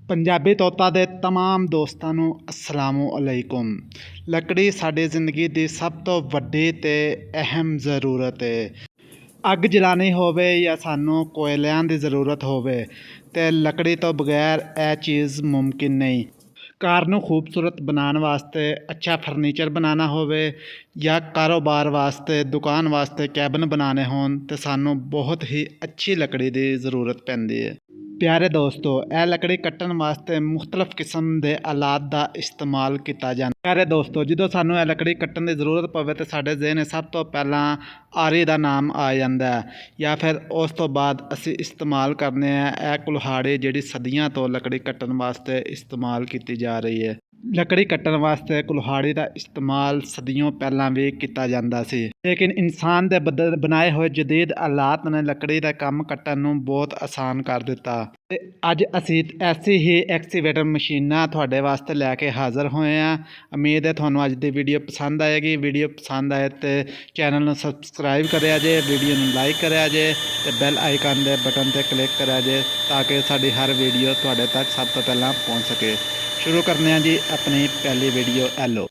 ਪੰਜਾਬੀ ਤੋਤਾ ਦੇ तमाम ਦੋਸਤਾਂ ਨੂੰ ਅਸਲਾਮੁ ਅਲੈਕੁਮ। ਲੱਕੜੀ ਸਾਡੀ ਜ਼ਿੰਦਗੀ ਦੀ ਸਭ ਤੋਂ ਵੱਡੀ ਤੇ ਅਹਿਮ ਜ਼ਰੂਰਤ ਹੈ। ਅੱਗ ਜਲਾਉਣੀ ਹੋਵੇ ਜਾਂ ਸਾਨੂੰ ਕੋਇਲਿਆਂ ਦੀ ਜ਼ਰੂਰਤ ਹੋਵੇ ਤੇ ਲੱਕੜੀ ਤੋਂ ਬਗੈਰ ਇਹ ਚੀਜ਼ ਮੁਮਕਿਨ ਨਹੀਂ। ਘਰ ਨੂੰ ਖੂਬਸੂਰਤ ਬਣਾਉਣ ਵਾਸਤੇ, ਅੱਛਾ ਫਰਨੀਚਰ ਬਣਾਉਣਾ ਹੋਵੇ ਜਾਂ ਕਾਰੋਬਾਰ ਵਾਸਤੇ, ਦੁਕਾਨ ਵਾਸਤੇ ਕੈਬਨ ਬਣਾਉਣੇ ਹੋਣ ਤੇ ਸਾਨੂੰ ਬਹੁਤ ਹੀ ਅੱਛੀ ਲੱਕੜੀ ਦੀ ਜ਼ਰੂਰਤ ਪੈਂਦੀ ਹੈ। ਪਿਆਰੇ ਦੋਸਤੋ, ਇਹ ਲੱਕੜੀ ਕੱਟਣ ਵਾਸਤੇ ਮੁਖਤਲਿਫ ਕਿਸਮ ਦੇ ਆਲਾਤ ਦਾ ਇਸਤੇਮਾਲ ਕੀਤਾ ਜਾਂਦਾ। ਪਿਆਰੇ ਦੋਸਤੋ, ਜਦੋਂ ਸਾਨੂੰ ਇਹ ਲੱਕੜੀ ਕੱਟਣ ਦੀ ਜ਼ਰੂਰਤ ਪਵੇ ਤਾਂ ਸਾਡੇ ਜ਼ਿਹਨ ਸਭ ਤੋਂ ਪਹਿਲਾਂ ਆਰੀ ਦਾ ਨਾਮ ਆ ਜਾਂਦਾ ਹੈ, ਜਾਂ ਫਿਰ ਉਸ ਤੋਂ ਬਾਅਦ ਅਸੀਂ ਇਸਤੇਮਾਲ ਕਰਨੇ ਆ ਇਹ ਕੁਲਹਾੜੀ, ਜਿਹੜੀ ਸਦੀਆਂ ਤੋਂ ਲੱਕੜੀ ਕੱਟਣ ਵਾਸਤੇ ਇਸਤੇਮਾਲ ਕੀਤੀ ਜਾ ਰਹੀ ਹੈ। ਲੱਕੜੀ ਕੱਟਣ ਵਾਸਤੇ ਕੁਲਹਾੜੀ ਦਾ ਇਸਤੇਮਾਲ ਸਦੀਆਂ ਪਹਿਲਾਂ ਵੀ ਕੀਤਾ ਜਾਂਦਾ ਸੀ, ਲੇਕਿਨ ਇਨਸਾਨ ਦੇ ਬਣਾਏ ਹੋਏ ਜਦੀਦ ਆਲਾਤ ਨੇ ਲੱਕੜੀ ਦਾ ਕੰਮ ਕੱਟਣ ਨੂੰ ਬਹੁਤ ਆਸਾਨ ਕਰ ਦਿੱਤਾ। ਤੇ ਅੱਜ ਅਸੀਂ ਐਸੀ ਹੀ ਐਕਸੀਵੇਟਰ ਮਸ਼ੀਨਾਂ ਤੁਹਾਡੇ ਵਾਸਤੇ ਲੈ ਕੇ ਹਾਜ਼ਰ ਹੋਏ ਹਾਂ। ਉਮੀਦ ਹੈ ਤੁਹਾਨੂੰ ਅੱਜ ਦੀ ਵੀਡੀਓ ਪਸੰਦ ਆਏਗੀ। ਵੀਡੀਓ ਪਸੰਦ ਆਏ ਤੇ ਚੈਨਲ ਨੂੰ ਸਬਸਕ੍ਰਾਈਬ ਕਰਿਆ ਜੇ, ਵੀਡੀਓ ਨੂੰ ਲਾਈਕ ਕਰਿਆ ਜੇ ਤੇ ਬੈਲ ਆਈਕਨ ਦੇ ਬਟਨ ਤੇ ਕਲਿੱਕ ਕਰਿਆ ਜੇ ਤਾਂ ਕਿ ਸਾਡੀ ਹਰ ਵੀਡੀਓ ਤੁਹਾਡੇ ਤੱਕ ਸਭ ਤੋਂ ਪਹਿਲਾਂ ਪਹੁੰਚ ਸਕੇ। ਸ਼ੁਰੂ ਕਰਨੇ ਹਾਂ ਜੀ ਆਪਣੀ ਪਹਿਲੀ ਵੀਡੀਓ। ਐਲੋ